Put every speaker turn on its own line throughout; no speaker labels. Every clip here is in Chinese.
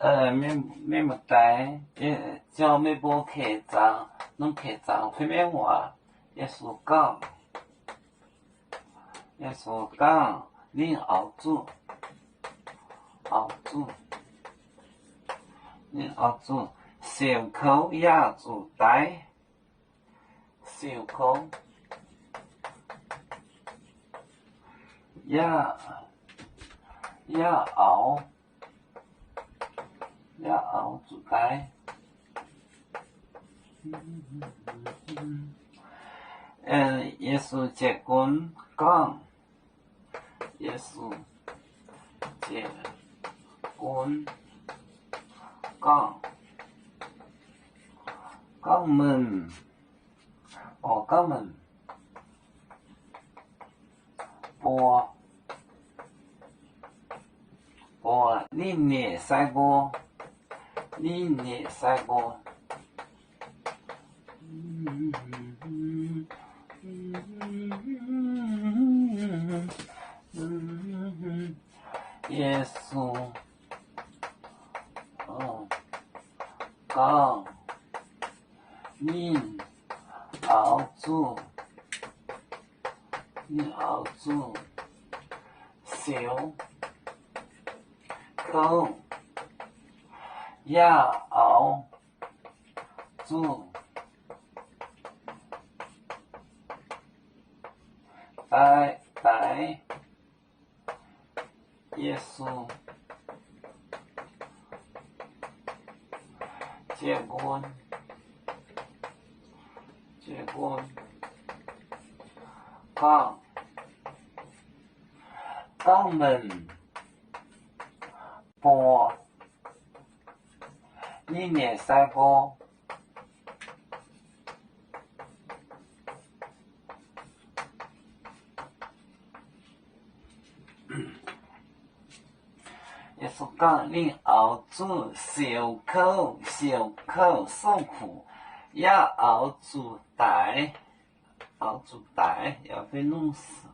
没带，叫没包客栈，弄客栈会面话，耶稣讲，恁后主，恁后主，小口也自带，小口也熬自带。耶稣结婚讲，耶稣结婚讲门，讲门恁也使无？恁也使无？耶稣，讲恁后主，小口也熬煮带耶稣结婚讲门播，恁也使无？耶稣讲恁后主小口受苦，也熬煮带要被弄死。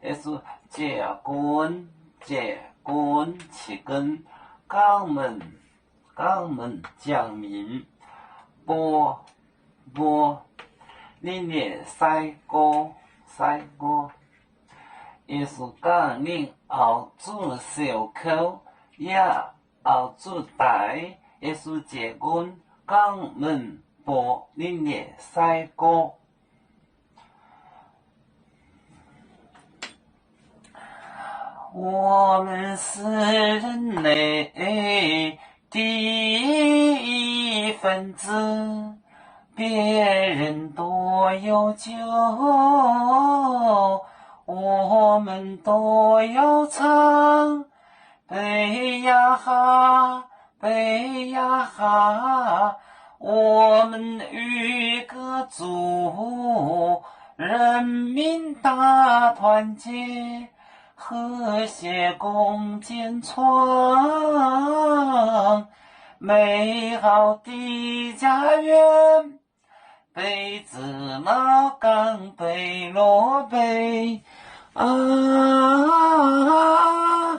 耶稣结婚七根肛门讲明播，恁也使过。耶稣讲恁后主小口也熬煮带，耶稣结婚肛门播，恁也使过。我们是人类的一份子，别人都有酒，我们都要唱。悲呀哈，我们与歌主，人民大团结，和谐共建创美好的家园。北子茅岗北落北啊。